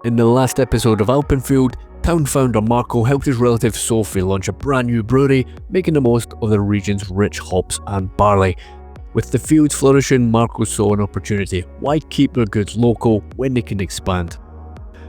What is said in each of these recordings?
In the last episode of Alpenfield, town founder Marco helped his relative Sophie launch a brand new brewery, making the most of the region's rich hops and barley. With the fields flourishing, Marco saw an opportunity. Why keep their goods local when they can expand?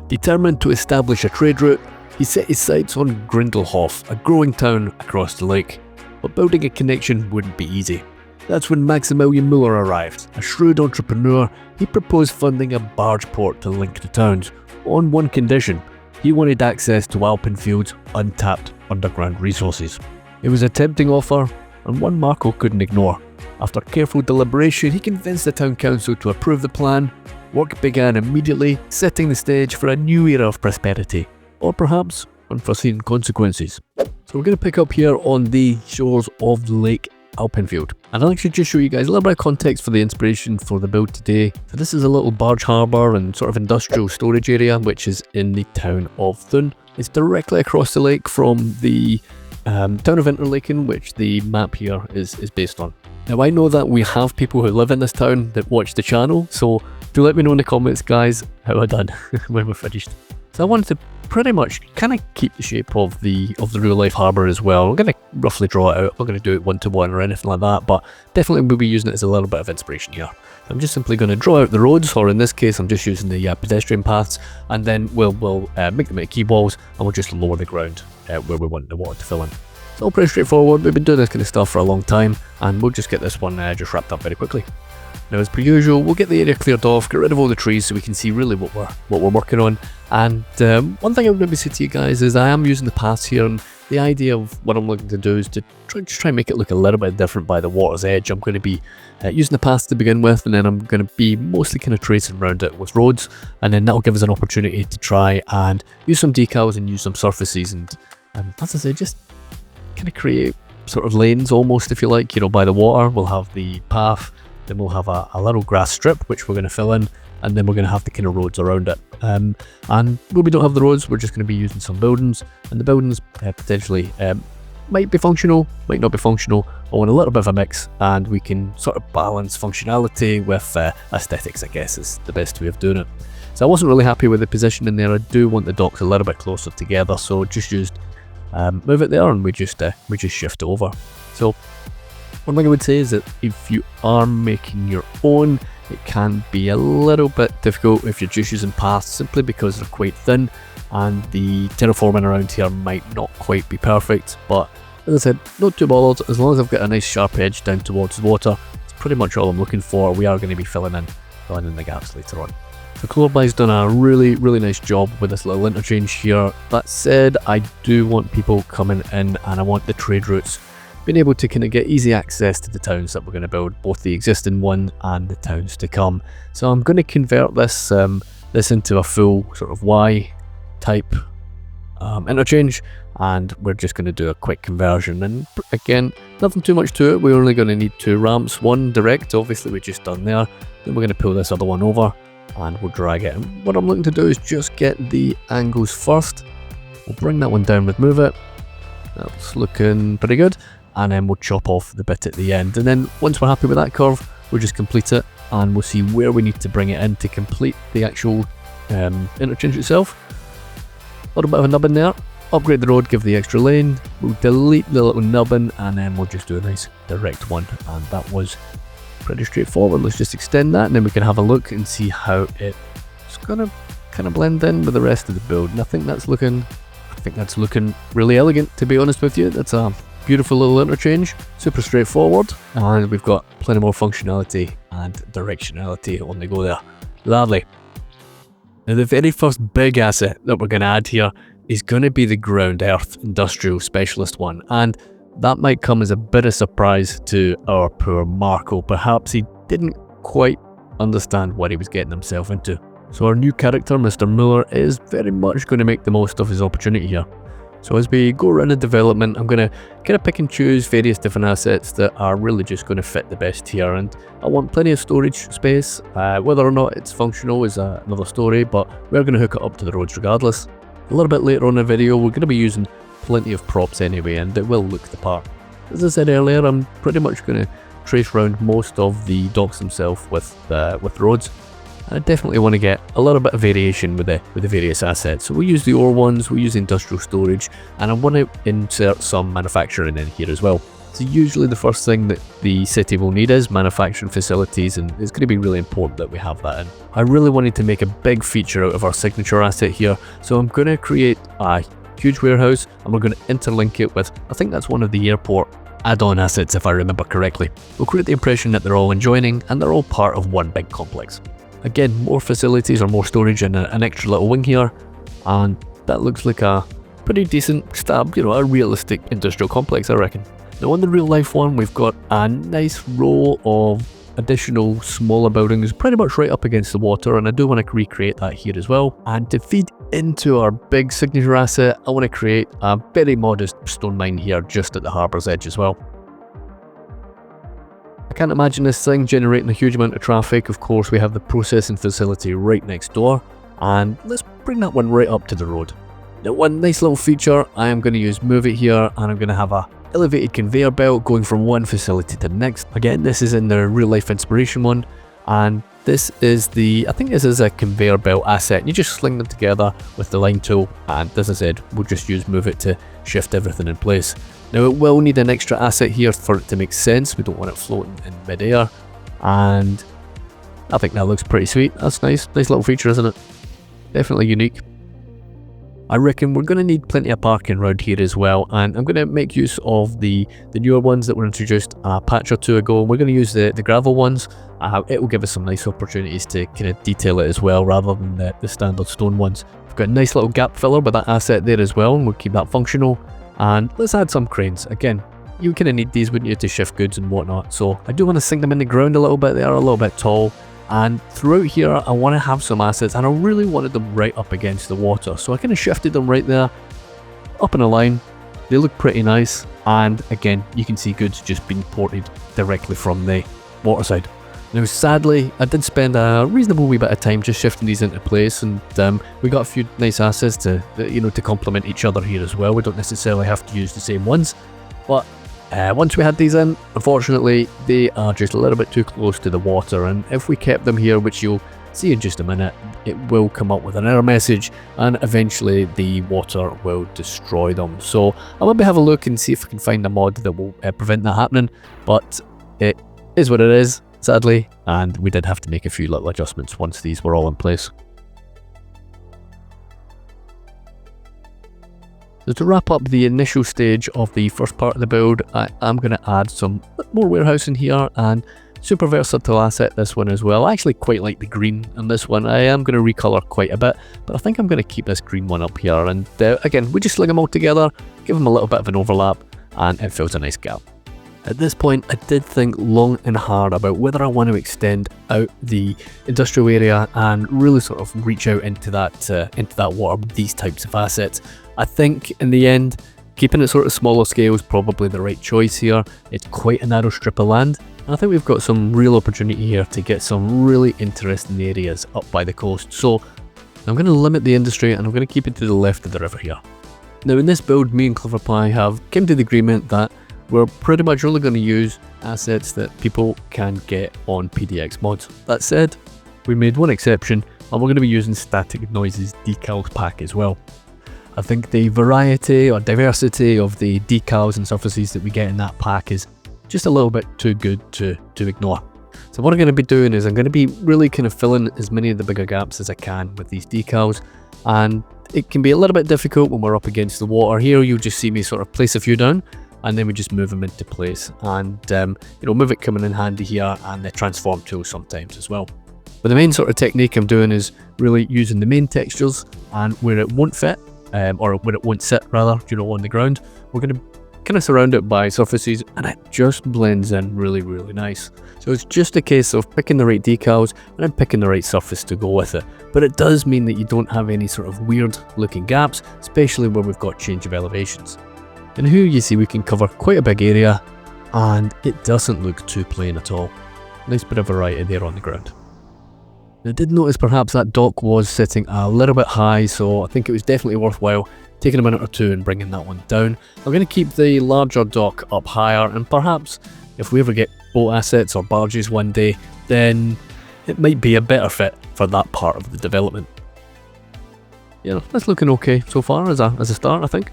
Determined to establish a trade route, he set his sights on Grindelhof, a growing town across the lake. But building a connection wouldn't be easy. That's when Maximilian Muller arrived. A shrewd entrepreneur, he proposed funding a barge port to link the towns, on one condition: he wanted access to Alpenfield's untapped underground resources. It was a tempting offer, and one Marco couldn't ignore. After careful deliberation, he convinced the town council to approve the plan. Work began immediately, setting the stage for a new era of prosperity, or perhaps unforeseen consequences. So we're going to pick up here on the shores of Lake Alpenfield. And I'll actually just show you guys a little bit of context for the inspiration for the build today. So this is a little barge harbour and sort of industrial storage area which is in the town of Thun. It's directly across the lake from the town of Interlaken, which the map here is based on. Now I know that we have people who live in this town that watch the channel, so do let me know in the comments guys how I done when we're finished. So I wanted to pretty much kind of keep the shape of the real life harbour as well. I'm going to roughly draw it out. I'm not going to do it one-to-one or anything like that, but definitely we'll be using it as a little bit of inspiration here. I'm just simply going to draw out the roads, or in this case I'm just using the pedestrian paths, and then we'll make them into quay walls and we'll just lower the ground where we want the water to fill in. It's all pretty straightforward. We've been doing this kind of stuff for a long time, and we'll just get this one just wrapped up very quickly. Now, as per usual, we'll get the area cleared off, get rid of all the trees so we can see really what we're working on. And one thing I would maybe say to you guys is I am using the paths here, and the idea of what I'm looking to do is to try and make it look a little bit different by the water's edge. I'm going to be using the paths to begin with, and then I'm going to be mostly kind of tracing around it with roads, and then that'll give us an opportunity to try and use some decals and use some surfaces, and as I say, just kind of create sort of lanes almost, if you like, by the water. We'll have the path, then we'll have a little grass strip which we're going to fill in, and then we're going to have the kind of roads around it. And when we don't have the roads, we're just going to be using some buildings, and the buildings potentially might be functional, might not be functional, or in a little bit of a mix, and we can sort of balance functionality with aesthetics, I guess is the best way of doing it. So I wasn't really happy with the position in there. I do want the docks a little bit closer together, so just used move it there, and we just shift over. So one thing I would say is that if you are making your own, it can be a little bit difficult if you're just using paths, simply because they're quite thin and the terraforming around here might not quite be perfect. But as I said, not too bothered, as long as I've got a nice sharp edge down towards the water. It's pretty much all I'm looking for. We are going to be filling in the gaps later on. So Cloverpie's done a really nice job with this little interchange here. That said, I do want people coming in, and I want the trade routes being able to kind of get easy access to the towns that we're going to build, both the existing one and the towns to come. So I'm going to convert this into a full sort of Y-type interchange, and we're just going to do a quick conversion. And again, nothing too much to it. We're only going to need 2 ramps, one direct, obviously we just done there. Then we're going to pull this other one over, and we'll drag it. And what I'm looking to do is just get the angles first. We'll bring that one down, move it. That's looking pretty good. And then we'll chop off the bit at the end. And then once we're happy with that curve, we'll just complete it, and we'll see where we need to bring it in to complete the actual interchange itself. A little bit of a nubbin there. Upgrade the road, give the extra lane. We'll delete the little nubbin, and then we'll just do a nice direct one. And that was pretty straightforward. Let's just extend that, and then we can have a look and see how it's gonna kind of blend in with the rest of the build. And I think that's looking really elegant, to be honest with you. That's a beautiful little interchange, super straightforward, and we've got plenty more functionality and directionality on the go there. Lovely. Now the very first big asset that we're going to add here is going to be the ground earth industrial specialist one, and that might come as a bit of surprise to our poor Marco. Perhaps he didn't quite understand what he was getting himself into. So our new character, Mr. Muller, is very much going to make the most of his opportunity here. So as we go around the development, I'm going to kind of pick and choose various different assets that are really just going to fit the best here, and I want plenty of storage space. Whether or not it's functional is another story, but we're going to hook it up to the roads regardless. A little bit later on in the video, we're going to be using plenty of props anyway, and it will look the part. As I said earlier, I'm pretty much going to trace around most of the docks themselves with roads. I definitely want to get a little bit of variation with the various assets. So we'll use the ore ones, we'll use industrial storage, and I want to insert some manufacturing in here as well. So usually the first thing that the city will need is manufacturing facilities, and it's going to be really important that we have that in. I really wanted to make a big feature out of our signature asset here, so I'm going to create a huge warehouse and we're going to interlink it with, I think that's one of the airport add-on assets if I remember correctly. We'll create the impression that they're all adjoining and they're all part of one big complex. Again, more facilities or more storage and an extra little wing here, and that looks like a pretty decent stab, a realistic industrial complex, I reckon. Now on the real life one, we've got a nice row of additional smaller buildings pretty much right up against the water, and I do want to recreate that here as well. And to feed into our big signature asset, I want to create a very modest stone mine here just at the harbour's edge as well. I can't imagine this thing generating a huge amount of traffic. Of course, we have the processing facility right next door, and let's bring that one right up to the road. Now one nice little feature, I am going to use move it here, and I'm going to have a elevated conveyor belt going from one facility to the next. Again, this is in the real life inspiration one, and this is I think this is a conveyor belt asset. You just sling them together with the line tool, and as I said, we'll just use move it to shift everything in place. Now it will need an extra asset here for it to make sense. We don't want it floating in mid-air, and I think that looks pretty sweet. That's nice little feature, isn't it? Definitely unique. I reckon we're going to need plenty of parking around here as well, and I'm going to make use of the newer ones that were introduced a patch or two ago. We're going to use the gravel ones. It will give us some nice opportunities to kind of detail it as well, rather than the standard stone ones. We've got a nice little gap filler with that asset there as well, and we'll keep that functional. And let's add some cranes. Again, you kind of need these, wouldn't you, to shift goods and whatnot. So I do want to sink them in the ground a little bit. They are a little bit tall. And throughout here, I want to have some assets, and I really wanted them right up against the water. So I kind of shifted them right there, up in a line. They look pretty nice. And again, you can see goods just being ported directly from the waterside. Now, sadly, I did spend a reasonable wee bit of time just shifting these into place, and we got a few nice assets to complement each other here as well. We don't necessarily have to use the same ones, but once we had these in, unfortunately, they are just a little bit too close to the water, and if we kept them here, which you'll see in just a minute, it will come up with an error message, and eventually the water will destroy them. So I'll maybe have a look and see if I can find a mod that will prevent that happening, but it is what it is, sadly, and we did have to make a few little adjustments once these were all in place. So to wrap up the initial stage of the first part of the build, I am going to add some more warehousing here, and super versatile asset this one as well. I actually quite like the green in this one. I am going to recolor quite a bit, but I think I'm going to keep this green one up here, and again, we just sling them all together, give them a little bit of an overlap, and it fills a nice gap. At this point, I did think long and hard about whether I want to extend out the industrial area and really sort of reach out into that water with these types of assets. I think in the end, keeping it sort of smaller scale is probably the right choice here. It's quite a narrow strip of land, and I think we've got some real opportunity here to get some really interesting areas up by the coast. So I'm going to limit the industry, and I'm going to keep it to the left of the river here. Now in this build, me and Cloverpie have come to the agreement that we're pretty much only going to use assets that people can get on PDX mods. That said, we made one exception, and we're going to be using Static Noises decals pack as well. I think the variety or diversity of the decals and surfaces that we get in that pack is just a little bit too good to ignore. So what I'm going to be doing is I'm going to be really kind of filling as many of the bigger gaps as I can with these decals, and it can be a little bit difficult when we're up against the water. Here you'll just see me sort of place a few down, and then we just move them into place, and move it coming in handy here, and the transform tool sometimes as well. But the main sort of technique I'm doing is really using the main textures, and where it won't fit, or where it won't sit rather, on the ground, we're going to kind of surround it by surfaces, and it just blends in really, really nice. So it's just a case of picking the right decals and then picking the right surface to go with it. But it does mean that you don't have any sort of weird looking gaps, especially where we've got change of elevations. And here you see we can cover quite a big area, and it doesn't look too plain at all. Nice bit of variety there on the ground. Now, I did notice perhaps that dock was sitting a little bit high, so I think it was definitely worthwhile taking a minute or two and bringing that one down. I'm going to keep the larger dock up higher, and perhaps if we ever get boat assets or barges one day, then it might be a better fit for that part of the development. Yeah, that's looking okay so far as a start, I think.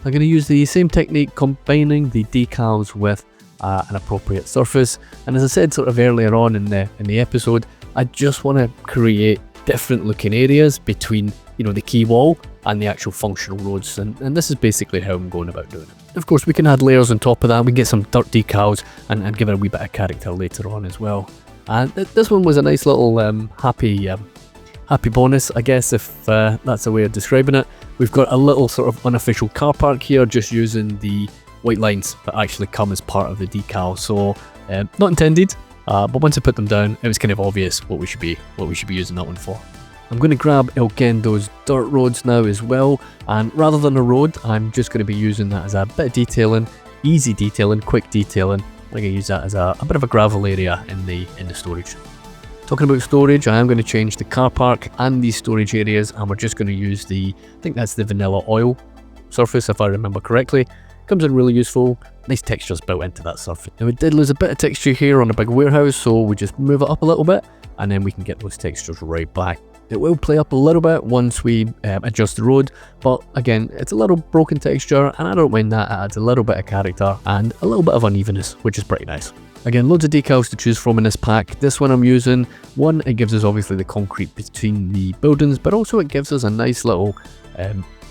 I'm going to use the same technique, combining the decals with an appropriate surface. And as I said sort of earlier on in the episode, I just want to create different looking areas between, you know, the key wall and the actual functional roads, and this is basically how I'm going about doing it. Of course, we can add layers on top of that. We can get some dirt decals and give it a wee bit of character later on as well. And this one was a nice little happy bonus, I guess, if that's a way of describing it. We've got a little sort of unofficial car park here, just using the white lines that actually come as part of the decal. So not intended, but once I put them down, it was kind of obvious what we should be using that one for. I'm going to grab Elgendo's dirt roads now as well, and rather than a road, I'm just going to be using that as a bit of detailing, easy detailing, quick detailing. I'm going to use that as a bit of a gravel area in the storage. Talking about storage, I am going to change the car park and these storage areas, and we're just going to use I think that's the vanilla oil surface, if I remember correctly. Comes in really useful, nice textures built into that surface. Now we did lose a bit of texture here on a big warehouse, so we just move it up a little bit, and then we can get those textures right back. It will play up a little bit once we adjust the road, but again, it's a little broken texture, and I don't mind that. It adds a little bit of character and a little bit of unevenness, which is pretty nice. Again, loads of decals to choose from in this pack. This one I'm using, one, it gives us obviously the concrete between the buildings, but also it gives us a nice little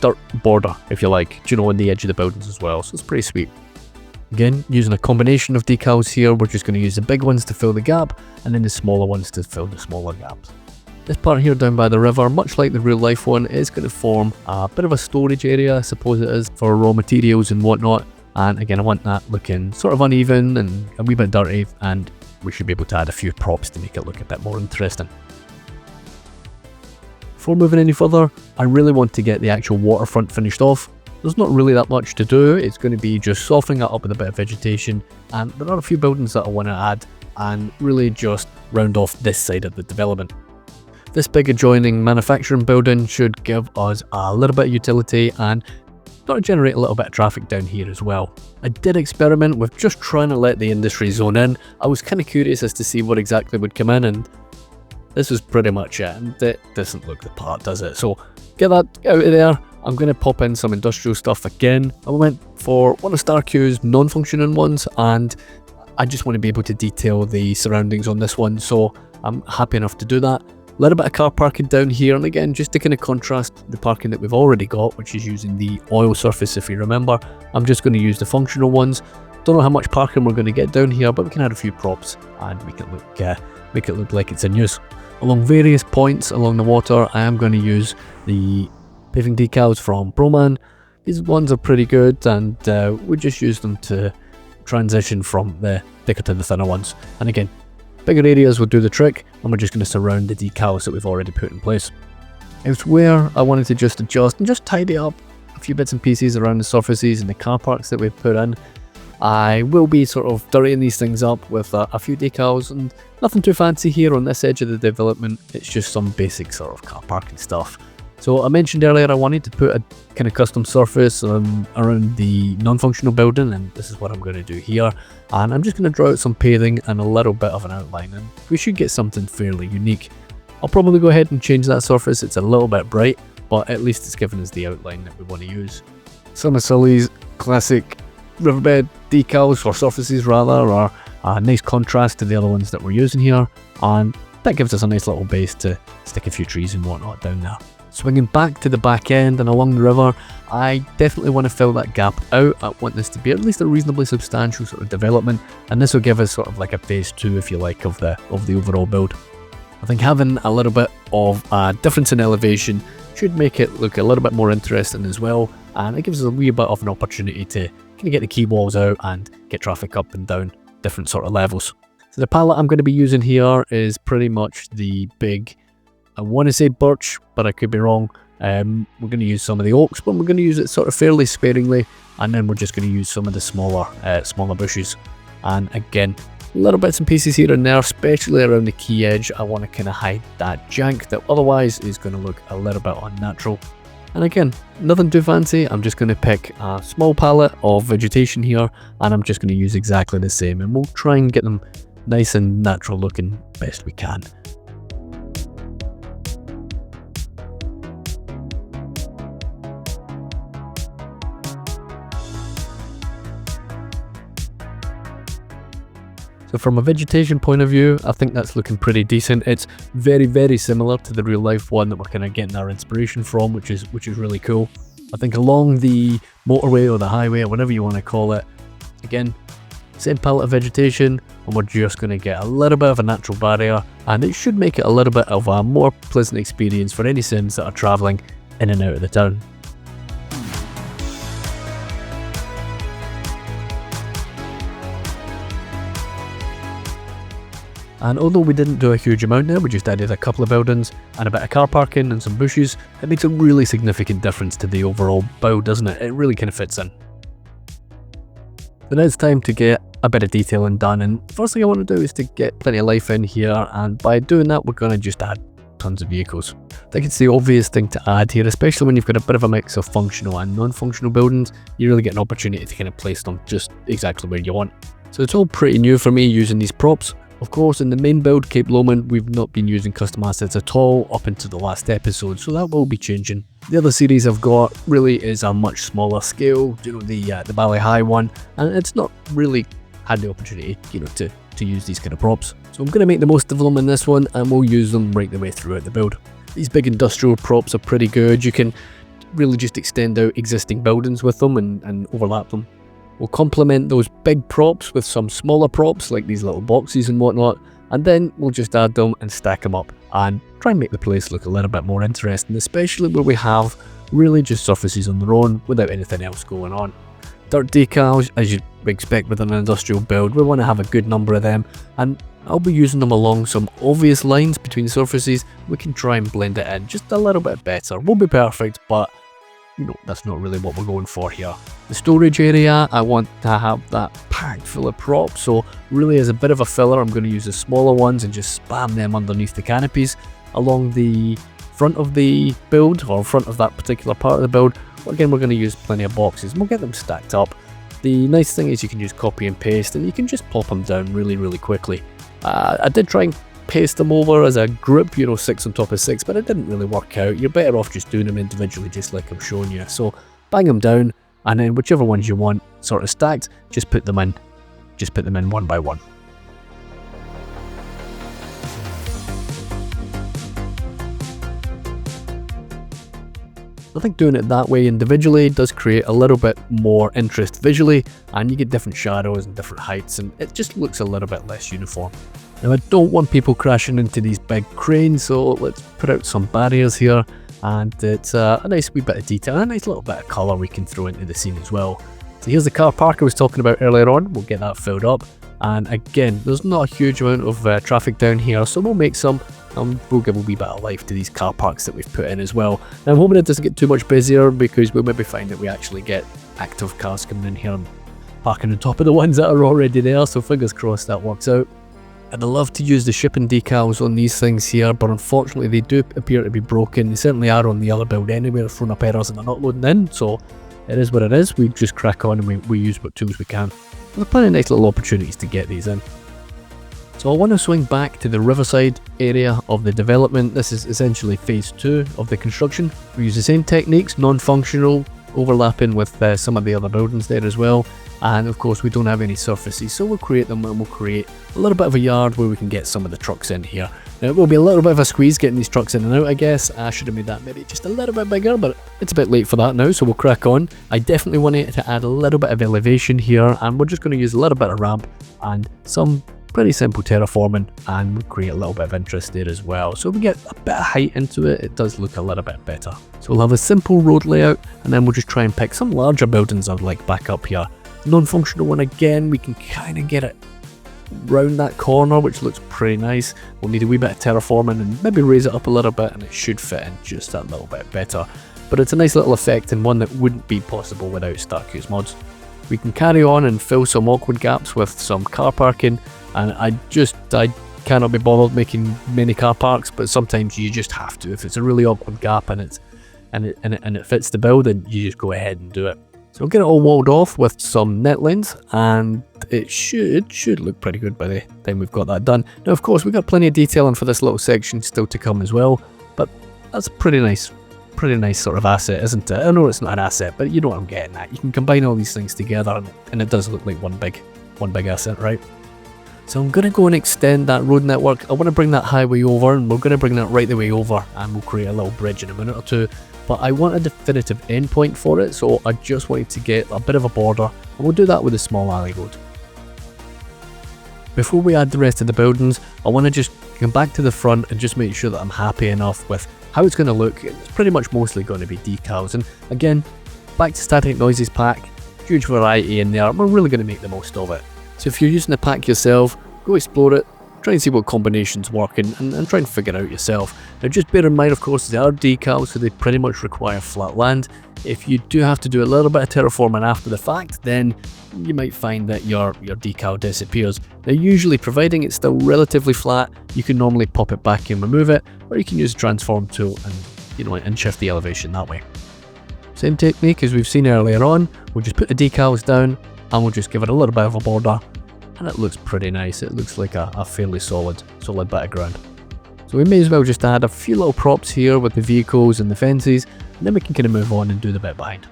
dirt border, if you like, you know, on the edge of the buildings as well, so it's pretty sweet. Again, using a combination of decals here, we're just going to use the big ones to fill the gap, and then the smaller ones to fill the smaller gaps. This part here down by the river, much like the real life one, is going to form a bit of a storage area, I suppose it is, for raw materials and whatnot. And again, I want that looking sort of uneven and a wee bit dirty, and we should be able to add a few props to make it look a bit more interesting. Before moving any further, I really want to get the actual waterfront finished off. There's not really that much to do, it's going to be just softening it up with a bit of vegetation, and there are a few buildings that I want to add and really just round off this side of the development. This big adjoining manufacturing building should give us a little bit of utility and sort of generate a little bit of traffic down here as well. I did experiment with just trying to let the industry zone in. I was kind of curious as to see what exactly would come in, and this was pretty much it, and it doesn't look the part, does it? So get that out of there. I'm going to pop in some industrial stuff again. I went for one of StarQ's non-functioning ones, and I just want to be able to detail the surroundings on this one, so I'm happy enough to do that. A little bit of car parking down here, and again, just to kind of contrast the parking that we've already got, which is using the oil surface, if you remember. I'm just going to use the functional ones. Don't know how much parking we're going to get down here, but we can add a few props and make it look like it's in use. Along various points along the water, I am going to use the paving decals from Broman. These ones are pretty good, and we just use them to transition from the thicker to the thinner ones. And again, bigger areas will do the trick, and we're just going to surround the decals that we've already put in place. Elsewhere, I wanted to just adjust and just tidy up a few bits and pieces around the surfaces and the car parks that we've put in. I will be sort of dirtying these things up with a few decals, and nothing too fancy here on this edge of the development. It's just some basic sort of car parking stuff. So I mentioned earlier I wanted to put a kind of custom surface around the non-functional building, and this is what I'm going to do here. And I'm just going to draw out some paving and a little bit of an outline, and we should get something fairly unique. I'll probably go ahead and change that surface. It's a little bit bright, but at least it's given us the outline that we want to use. Some of Sully's classic riverbed decals, or surfaces rather, are a nice contrast to the other ones that we're using here, and that gives us a nice little base to stick a few trees and whatnot down there. Swinging back to the back end and along the river, I definitely want to fill that gap out. I want this to be at least a reasonably substantial sort of development, and this will give us sort of like a phase 2, if you like, of the overall build. I think having a little bit of a difference in elevation should make it look a little bit more interesting as well, and it gives us a wee bit of an opportunity to kind of get the key walls out and get traffic up and down different sort of levels. So the palette I'm going to be using here is pretty much the big, I want to say birch, but I could be wrong. We're going to use some of the oaks, but we're going to use it sort of fairly sparingly, and then we're just going to use some of the smaller bushes. And again, little bits and pieces here and there, especially around the key edge. I want to kind of hide that jank that otherwise is going to look a little bit unnatural. And again, nothing too fancy. I'm just going to pick a small palette of vegetation here, and I'm just going to use exactly the same, and we'll try and get them nice and natural looking best we can. So from a vegetation point of view, I think that's looking pretty decent. It's very, very similar to the real life one that we're kind of getting our inspiration from, which is really cool. I think along the motorway or the highway or whatever you want to call it, again, same palette of vegetation, and we're just going to get a little bit of a natural barrier, and it should make it a little bit of a more pleasant experience for any Sims that are travelling in and out of the town. And although we didn't do a huge amount there, we just added a couple of buildings and a bit of car parking and some bushes, it makes a really significant difference to the overall build, doesn't it? It really kind of fits in. Then it's time to get a bit of detailing done, and first thing I want to do is to get plenty of life in here, and by doing that we're going to just add tons of vehicles. I think it's the obvious thing to add here, especially when you've got a bit of a mix of functional and non-functional buildings. You really get an opportunity to kind of place them just exactly where you want. So it's all pretty new for me using these props. Of course, in the main build, Cape Lomond, we've not been using custom assets at all up until the last episode, so that will be changing. The other series I've got really is a much smaller scale, you know, the Valley High one, and it's not really had the opportunity, you know, to use these kind of props. So I'm going to make the most of them in this one, and we'll use them right the way throughout the build. These big industrial props are pretty good. You can really just extend out existing buildings with them and overlap them. We'll complement those big props with some smaller props like these little boxes and whatnot, and then we'll just add them and stack them up and try and make the place look a little bit more interesting, especially where we have really just surfaces on their own without anything else going on. Dirt decals, as you'd expect with an industrial build, we want to have a good number of them, and I'll be using them along some obvious lines between surfaces. We can try and blend it in just a little bit better. Won't be perfect, but you know, that's not really what we're going for here. The storage area, I want to have that packed full of props, so really as a bit of a filler, I'm going to use the smaller ones and just spam them underneath the canopies. Along the front of the build, or front of that particular part of the build, again, we're going to use plenty of boxes and we'll get them stacked up. The nice thing is you can just copy and paste, and you can just pop them down really, really quickly. I did try and paste them over as a group, you know, 6 on top of 6, but it didn't really work out. You're better off just doing them individually, just like I'm showing you. So bang them down, and then whichever ones you want sort of stacked, just put them in one by one. I think doing it that way individually does create a little bit more interest visually, and you get different shadows and different heights, and it just looks a little bit less uniform. Now I don't want people crashing into these big cranes, so let's put out some barriers here, and it's a nice wee bit of detail, and a nice little bit of colour we can throw into the scene as well. So here's the car park I was talking about earlier on. We'll get that filled up, and again, there's not a huge amount of traffic down here, so we'll make some, and we'll give a wee bit of life to these car parks that we've put in as well. Now I'm hoping it doesn't get too much busier, because we'll maybe find that we actually get active cars coming in here and parking on top of the ones that are already there, so fingers crossed that works out. I'd love to use the shipping decals on these things here, but unfortunately they do appear to be broken. They certainly are on the other build anyway. They're throwing up errors and they're not loading in, so it is what it is. We just crack on and we use what tools we can. There's plenty of nice little opportunities to get these in. So I want to swing back to the riverside area of the development. This is essentially phase 2 of the construction. We use the same techniques, non-functional, overlapping with some of the other buildings there as well. And of course we don't have any surfaces, so we'll create them, and we'll create a little bit of a yard where we can get some of the trucks in here. Now it will be a little bit of a squeeze getting these trucks in and out, I guess. I should have made that maybe just a little bit bigger, but it's a bit late for that now, so we'll crack on. I definitely wanted to add a little bit of elevation here, and we're just going to use a little bit of ramp and some pretty simple terraforming, and we'll create a little bit of interest there as well. So we get a bit of height into it, it does look a little bit better. So we'll have a simple road layout, and then we'll just try and pick some larger buildings I'd like back up here. Non-functional one again, we can kind of get it round that corner, which looks pretty nice. We'll need a wee bit of terraforming and maybe raise it up a little bit, and it should fit in just that little bit better. But it's a nice little effect, and one that wouldn't be possible without Starcute's mods. We can carry on and fill some awkward gaps with some car parking, and I cannot be bothered making many car parks, but sometimes you just have to. If it's a really awkward gap and it fits the build, then you just go ahead and do it. So we'll get it all walled off with some netlines, and it should look pretty good by the time we've got that done. Now of course we've got plenty of detailing for this little section still to come as well, but that's a pretty nice sort of asset, isn't it? I know it's not an asset, but you know what I'm getting at. You can combine all these things together, and it does look like one big asset, right? So I'm going to go and extend that road network. I want to bring that highway over, and we're going to bring that right the way over, and we'll create a little bridge in a minute or two. But I want a definitive endpoint for it, so I just wanted to get a bit of a border, and we'll do that with a small alley road. Before we add the rest of the buildings, I want to just come back to the front and just make sure that I'm happy enough with how it's going to look. It's pretty much mostly going to be decals, and again, back to Static Noises pack, huge variety in there, and we're really going to make the most of it. So if you're using the pack yourself, go explore it, try and see what combinations work, and try and figure it out yourself. Now just bear in mind, of course, they are decals, so they pretty much require flat land. If you do have to do a little bit of terraforming after the fact, then you might find that your decal disappears. Now usually, providing it's still relatively flat, you can normally pop it back and remove it, or you can use the transform tool and shift the elevation that way. Same technique as we've seen earlier on, we'll just put the decals down, and we'll just give it a little bit of a border, and it looks pretty nice. It looks like a fairly solid bit of ground. So we may as well just add a few little props here with the vehicles and the fences, and then we can kind of move on and do the bit behind.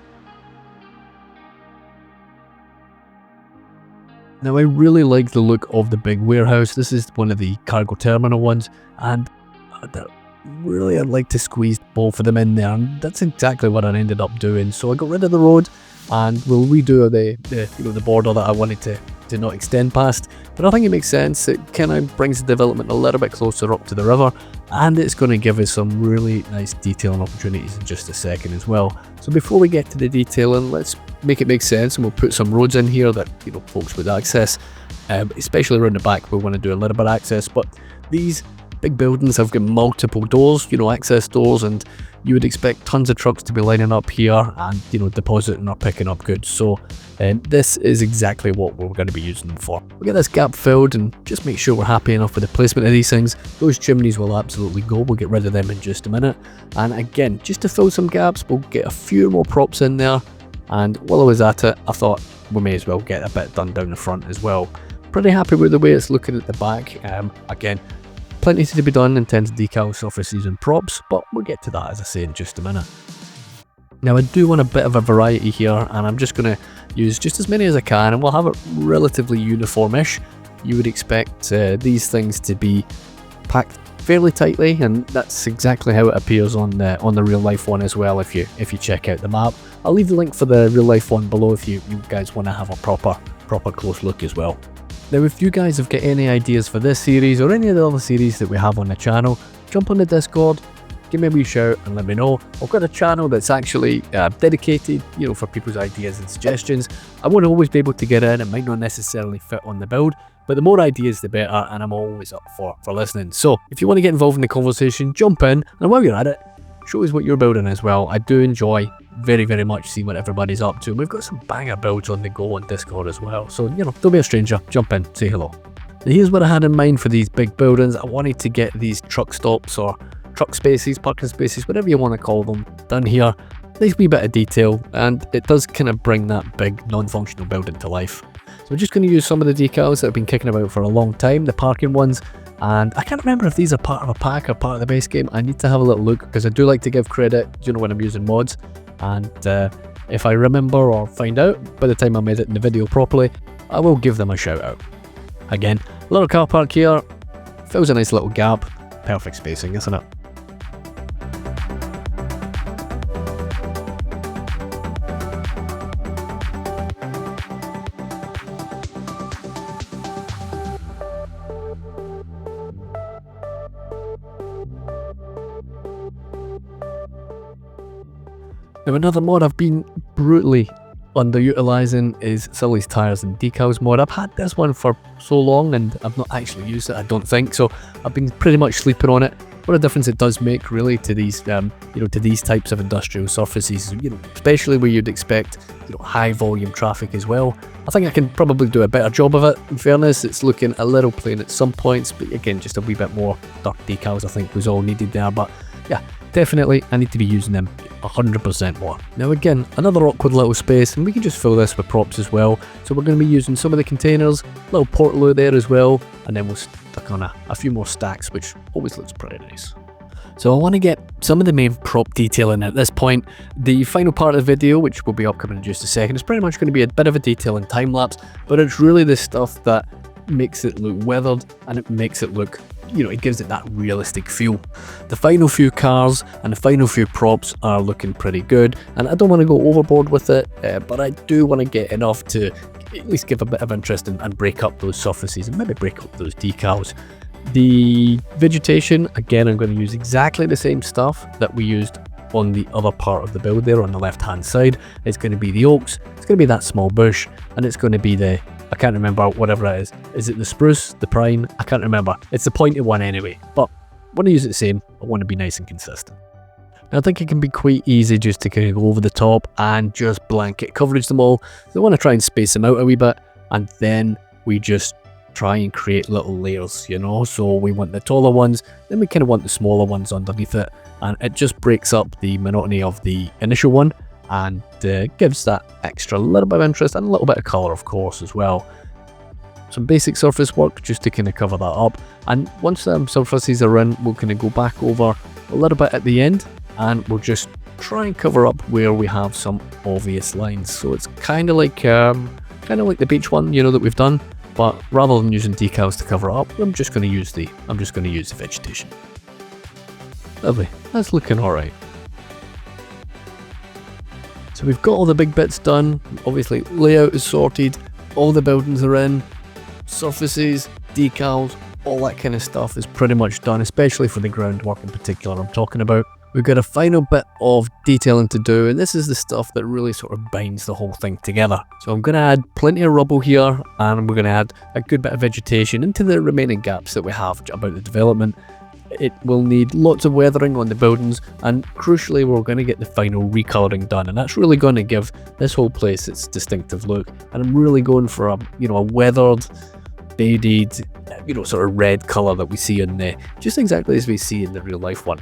Now I really like the look of the big warehouse. This is one of the cargo terminal ones, and really I'd like to squeeze both of them in there, and that's exactly what I ended up doing. So I got rid of the road, and we'll redo the border that I wanted to not extend past, but I think it makes sense. It kind of brings the development a little bit closer up to the river, and it's going to give us some really nice detailing opportunities in just a second as well. So before we get to the detailing, let's make it make sense, and we'll put some roads in here that folks would access, especially around the back. We want to do a little bit of access, but these big buildings have got multiple doors, access doors, and you would expect tons of trucks to be lining up here and depositing or picking up goods. So this is exactly what we're going to be using them for. We'll get this gap filled and just make sure we're happy enough with the placement of these things. Those chimneys will absolutely go. We'll get rid of them in just a minute. And again, just to fill some gaps, we'll get a few more props in there. And while I was at it, I thought we may as well get a bit done down the front as well. Pretty happy with the way it's looking at the back. Again, plenty to be done in terms of decal surfaces and props, but we'll get to that, as I say, in just a minute. Now I do want a bit of a variety here, and I'm just going to use just as many as I can, and we'll have it relatively uniformish. You would expect these things to be packed fairly tightly, and that's exactly how it appears on the real life one as well. If you check out the map, I'll leave the link for the real life one below if you guys want to have a proper close look as well. Now if you guys have got any ideas for this series or any of the other series that we have on the channel, jump on the Discord, give me a wee shout and let me know. I've got a channel that's actually dedicated, for people's ideas and suggestions. I won't always be able to get in, it might not necessarily fit on the build, but the more ideas the better, and I'm always up for listening. So if you want to get involved in the conversation, jump in, and while you're at it, show us what you're building as well. I do enjoy very, very much seeing what everybody's up to. We've got some banger builds on the go on Discord as well. So, don't be a stranger. Jump in, say hello. Now, here's what I had in mind for these big buildings. I wanted to get these truck stops or truck spaces, parking spaces, whatever you want to call them, done here. Nice wee bit of detail, and it does kind of bring that big non-functional building to life. So we're just going to use some of the decals that have been kicking about for a long time, the parking ones. And I can't remember if these are part of a pack or part of the base game. I need to have a little look, because I do like to give credit, when I'm using mods. And if I remember or find out by the time I'm editing the video properly, I will give them a shout out. Again, a little car park here, fills a nice little gap, perfect spacing, isn't it? Now another mod I've been brutally underutilising is Sully's Tyres and Decals mod. I've had this one for so long and I've not actually used it, I don't think, so I've been pretty much sleeping on it. What a difference it does make really to these to these types of industrial surfaces, especially where you'd expect high volume traffic as well. I think I can probably do a better job of it. In fairness, it's looking a little plain at some points, but again, just a wee bit more dark decals I think was all needed there. But yeah, definitely I need to be using them 100% more. Now again, another awkward little space, and we can just fill this with props as well. So we're going to be using some of the containers, little portaloo there as well, and then we'll stick on a few more stacks, which always looks pretty nice. So I want to get some of the main prop detailing at this point. The final part of the video, which will be upcoming in just a second, is pretty much going to be a bit of a detail and time lapse, but it's really the stuff that makes it look weathered, and it makes it look, it gives it that realistic feel. The final few cars and the final few props are looking pretty good, and I don't want to go overboard with it, but I do want to get enough to at least give a bit of interest and break up those surfaces and maybe break up those decals. The vegetation, again, I'm going to use exactly the same stuff that we used on the other part of the build there on the left hand side. It's going to be the oaks, it's going to be that small bush, and it's going to be the, I can't remember whatever it is. Is it the spruce, the pine? I can't remember. It's the pointed one anyway, but I want to use it the same. I want to be nice and consistent. Now, I think it can be quite easy just to kind of go over the top and just blanket coverage them all. So I want to try and space them out a wee bit, and then we just try and create little layers, so we want the taller ones, then we kind of want the smaller ones underneath it, and it just breaks up the monotony of the initial one and gives that extra little bit of interest and a little bit of colour, of course, as well. Some basic surface work just to kind of cover that up, and once them surfaces are in, we'll kind of go back over a little bit at the end, and we'll just try and cover up where we have some obvious lines. So it's kind of like the beach one, that we've done, but rather than using decals to cover it up, I'm just going to use the vegetation. Lovely, that's looking alright. So we've got all the big bits done. Obviously, layout is sorted, all the buildings are in, surfaces, decals, all that kind of stuff is pretty much done, especially for the groundwork in particular I'm talking about. We've got a final bit of detailing to do, and this is the stuff that really sort of binds the whole thing together. So I'm going to add plenty of rubble here, and we're going to add a good bit of vegetation into the remaining gaps that we have about the development. It will need lots of weathering on the buildings, and crucially we're going to get the final recolouring done, and that's really going to give this whole place its distinctive look. And I'm really going for a weathered, faded, sort of red colour that we see in there, just exactly as we see in the real life one.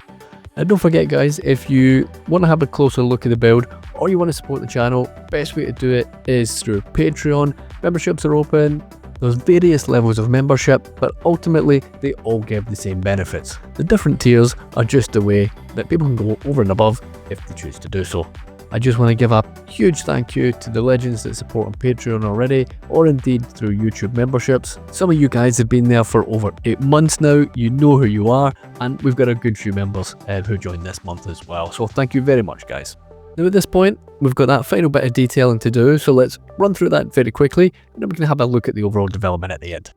And don't forget, guys, if you want to have a closer look at the build or you want to support the channel, best way to do it is through Patreon. Memberships are open. There's various levels of membership, but ultimately they all give the same benefits. The different tiers are just a way that people can go over and above if they choose to do so. I just want to give a huge thank you to the legends that support on Patreon already, or indeed through YouTube memberships. Some of you guys have been there for over 8 months now, you know who you are, and we've got a good few members who joined this month as well, so thank you very much, guys. Now at this point, we've got that final bit of detailing to do, so let's run through that very quickly, and then we can have a look at the overall development at the end.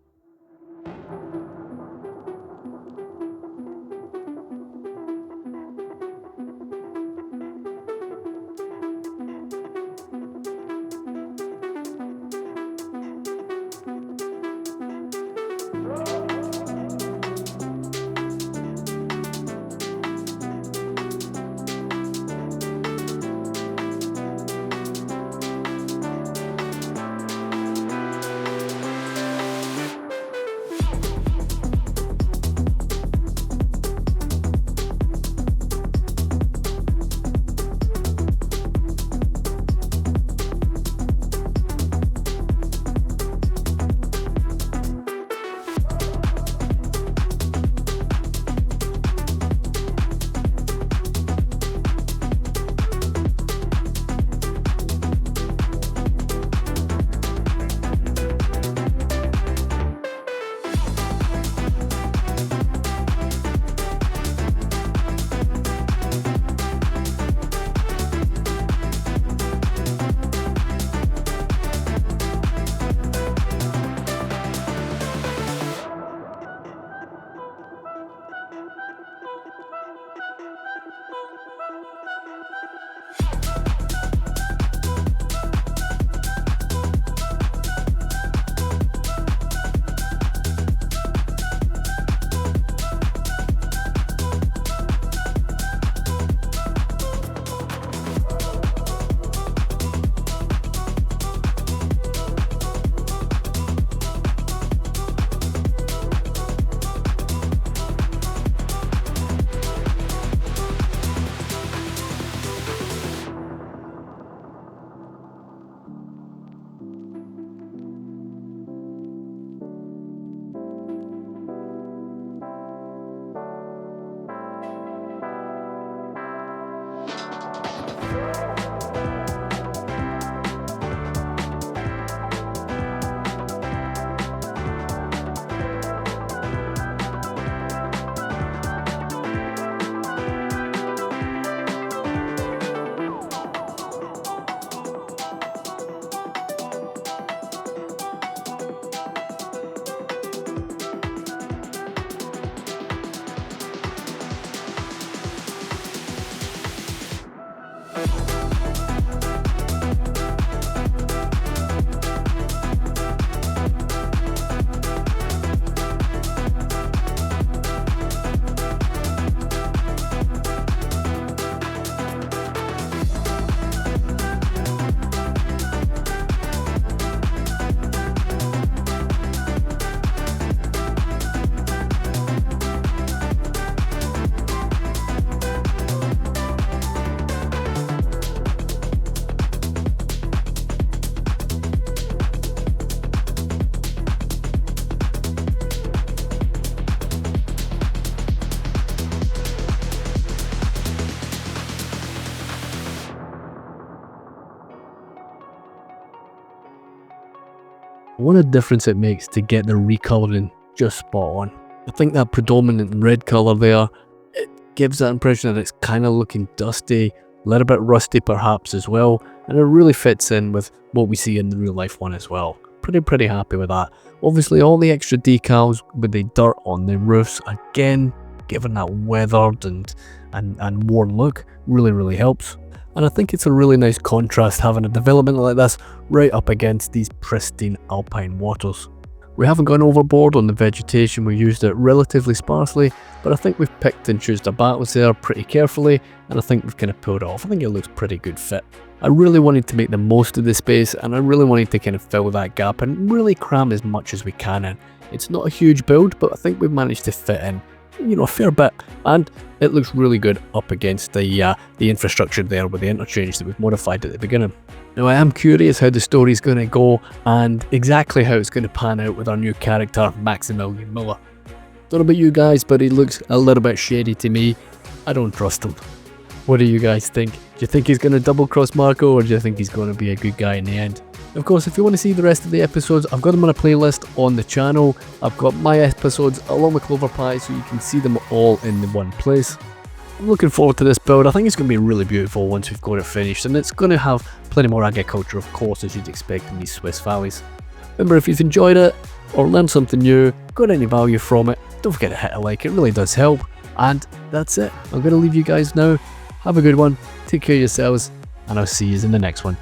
What a difference it makes to get the recolouring just spot on. I think that predominant red colour there, it gives that impression that it's kind of looking dusty, a little bit rusty perhaps as well, and it really fits in with what we see in the real life one as well. Pretty happy with that. Obviously all the extra decals with the dirt on the roofs, again, giving that weathered and worn look really helps. And I think it's a really nice contrast having a development like this right up against these pristine alpine waters. We haven't gone overboard on the vegetation, we used it relatively sparsely, but I think we've picked and chosen our battles there pretty carefully, and I think we've kind of pulled it off. I think it looks pretty good fit. I really wanted to make the most of the space, and I really wanted to kind of fill that gap and really cram as much as we can in. It's not a huge build, but I think we've managed to fit in, you know, a fair bit, and it looks really good up against the infrastructure there with the interchange that we've modified at the beginning. Now I am curious how the story's going to go and exactly how it's going to pan out with our new character Maximilian Muller. Don't know about you guys, but he looks a little bit shady to me. I don't trust him. What do you guys think? Do you think he's going to double cross Marco, or do you think he's going to be a good guy in the end? Of course, if you want to see the rest of the episodes, I've got them on a playlist on the channel. I've got my episodes along with Cloverpie, so you can see them all in the one place. I'm looking forward to this build. I think it's going to be really beautiful once we've got it finished, and it's going to have plenty more agriculture, of course, as you'd expect in these Swiss valleys. Remember, if you've enjoyed it or learned something new, got any value from it, don't forget to hit a like, it really does help. And that's it. I'm going to leave you guys now. Have a good one, take care of yourselves, and I'll see you in the next one.